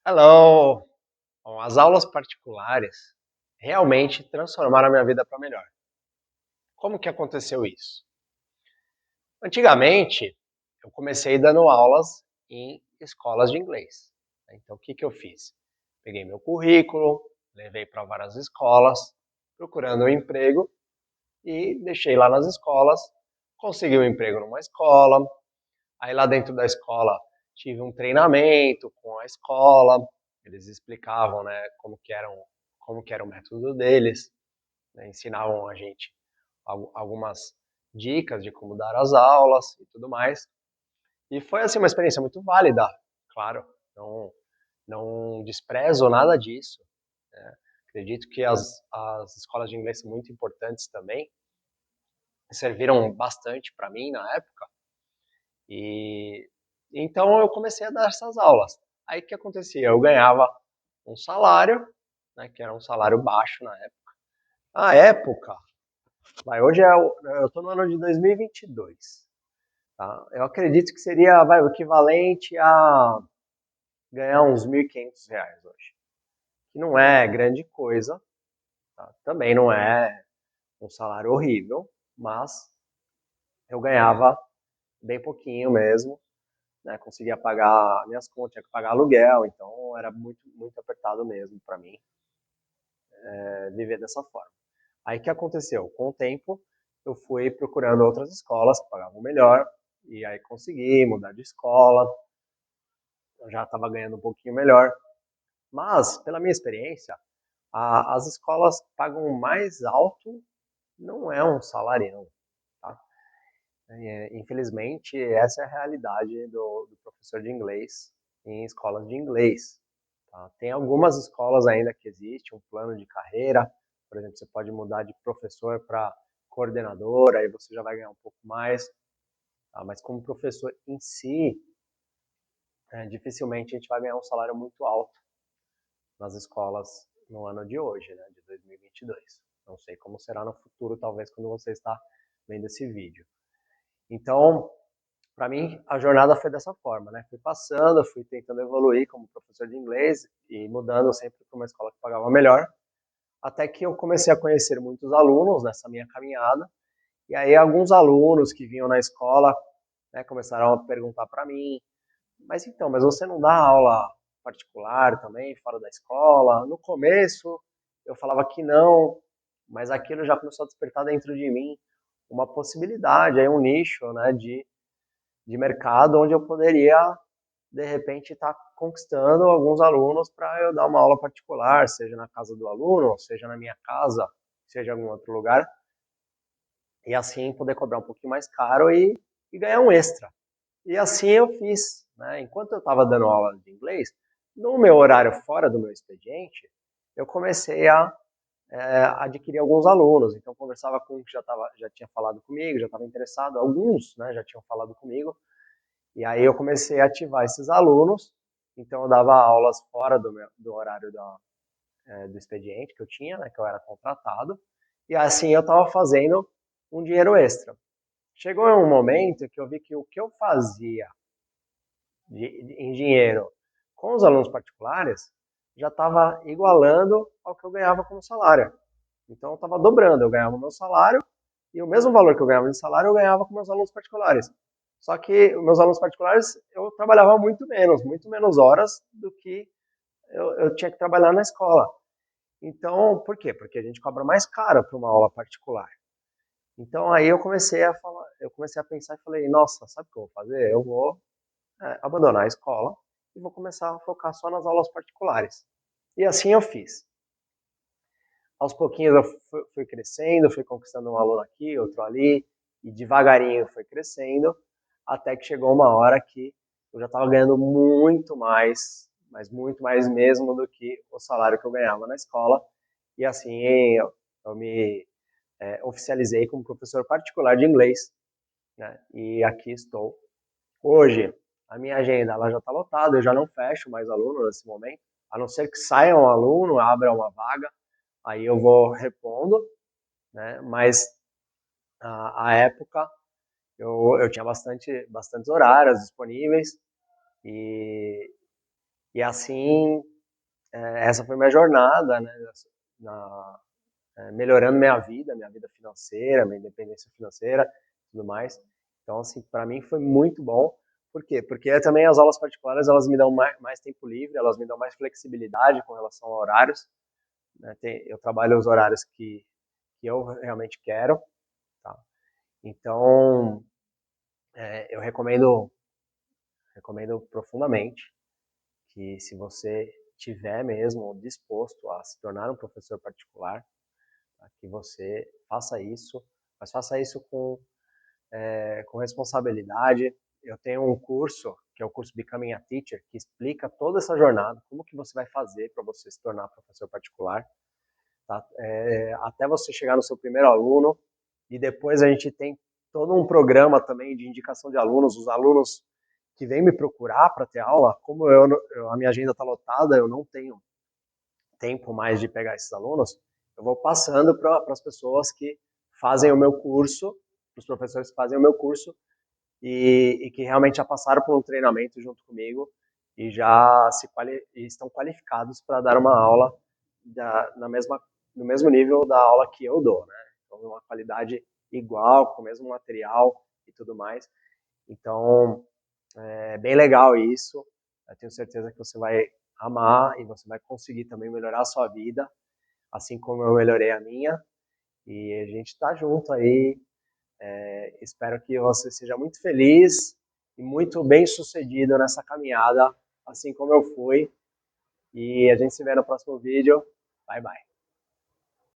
Hello! Bom, as aulas particulares realmente transformaram a minha vida para melhor. Como que aconteceu isso? Antigamente, eu comecei dando aulas em escolas de inglês. Então, o que que eu fiz? Peguei meu currículo, levei para várias escolas, procurando um emprego e deixei lá nas escolas, consegui um emprego numa escola, aí lá dentro da escola tive um treinamento com a escola, eles explicavam, né, como que era o método deles, né, ensinavam a gente algumas dicas de como dar as aulas e tudo mais. E foi assim uma experiência muito válida, claro, não, não desprezo nada disso. Né? Acredito que as escolas de inglês são muito importantes também, serviram bastante para mim na época. E então eu comecei a dar essas aulas. Aí o que acontecia? Eu ganhava um salário, né, que era um salário baixo na época. A época, hoje eu estou no ano de 2022, tá? Eu acredito que seria, o equivalente a ganhar uns R$ 1.500 hoje. Que não é grande coisa, tá? Também não é um salário horrível, mas eu ganhava bem pouquinho mesmo, né, conseguia pagar minhas contas, tinha que pagar aluguel, então era muito, muito apertado mesmo para mim viver dessa forma. Aí o que aconteceu? Com o tempo, eu fui procurando outras escolas que pagavam melhor, e aí consegui mudar de escola, eu já estava ganhando um pouquinho melhor. Mas, pela minha experiência, as escolas que pagam mais alto não é um salarião, tá? Infelizmente, essa é a realidade do professor de inglês em escolas de inglês. Tá? Tem algumas escolas ainda que existe um plano de carreira, por exemplo, você pode mudar de professor para coordenador, aí você já vai ganhar um pouco mais, tá? Mas como professor em si, dificilmente a gente vai ganhar um salário muito alto nas escolas no ano de hoje, né, de 2022. Não sei como será no futuro, talvez quando você está vendo esse vídeo. Então, para mim, a jornada foi dessa forma, né? Fui passando, fui tentando evoluir como professor de inglês e mudando sempre para uma escola que pagava melhor, até que eu comecei a conhecer muitos alunos nessa minha caminhada, e aí alguns alunos que vinham na escola, né, começaram a perguntar para mim, mas você não dá aula particular também, fora da escola? No começo eu falava que não, mas aquilo já começou a despertar dentro de mim uma possibilidade, aí um nicho, né, de mercado onde eu poderia, de repente, estar conquistando alguns alunos para eu dar uma aula particular, seja na casa do aluno, seja na minha casa, seja em algum outro lugar, e assim poder cobrar um pouquinho mais caro e ganhar um extra. E assim eu fiz. Né? Enquanto eu estava dando aula de inglês, no meu horário fora do meu expediente, eu comecei a adquirir alguns alunos. Então, conversava com um que já tinha falado comigo, já estava interessado, alguns, né, já tinham falado comigo, e aí eu comecei a ativar esses alunos, então eu dava aulas fora do horário do expediente que eu tinha, né, que eu era contratado, e assim eu estava fazendo um dinheiro extra. Chegou um momento que eu vi que o que eu fazia em dinheiro com os alunos particulares já estava igualando ao que eu ganhava como salário. Então eu estava dobrando, eu ganhava o meu salário e o mesmo valor que eu ganhava de salário eu ganhava com meus alunos particulares. Só que os meus alunos particulares eu trabalhava muito menos horas do que eu tinha que trabalhar na escola. Então, por quê? Porque a gente cobra mais caro para uma aula particular. Então aí eu comecei a falar, eu comecei a pensar e falei, nossa, sabe o que eu vou fazer? Eu vou abandonar a escola e vou começar a focar só nas aulas particulares. E assim eu fiz. Aos pouquinhos eu fui crescendo, fui conquistando um aluno aqui, outro ali, e devagarinho foi crescendo, até que chegou uma hora que eu já estava ganhando muito mais, mas muito mais mesmo do que o salário que eu ganhava na escola, e assim eu me oficializei como professor particular de inglês, né? E aqui estou. Hoje, a minha agenda ela já está lotada, eu já não fecho mais aluno nesse momento, a não ser que saia um aluno, abra uma vaga, aí eu vou repondo, né? Mas a época eu tinha bastantes horários disponíveis e, E assim, essa foi minha jornada, né, melhorando minha vida financeira, minha independência financeira, tudo mais. Então, assim, para mim foi muito bom. Por quê? Porque também as aulas particulares, elas me dão mais tempo livre, elas me dão mais flexibilidade com relação a horários. Né? Eu trabalho os horários que eu realmente quero. Tá? Então, eu recomendo profundamente que, se você tiver mesmo disposto a se tornar um professor particular, tá? Que você faça isso, mas faça isso com responsabilidade. Eu tenho um curso, que é o curso Becoming a Teacher, que explica toda essa jornada, como que você vai fazer para você se tornar professor particular, tá? Até você chegar no seu primeiro aluno, e depois a gente tem todo um programa também de indicação de alunos, os alunos que vêm me procurar para ter aula, como a minha agenda está lotada, eu não tenho tempo mais de pegar esses alunos, eu vou passando para as pessoas que fazem o meu curso, para os professores que fazem o meu curso, e que realmente já passaram por um treinamento junto comigo e já estão qualificados para dar uma aula no mesmo nível da aula que eu dou, né? Então, uma qualidade igual, com o mesmo material e tudo mais. Então, é bem legal isso. Eu tenho certeza que você vai amar e você vai conseguir também melhorar a sua vida, assim como eu melhorei a minha. E a gente está junto aí. Espero que você seja muito feliz e muito bem sucedido nessa caminhada, assim como eu fui. E a gente se vê no próximo vídeo. Bye, bye.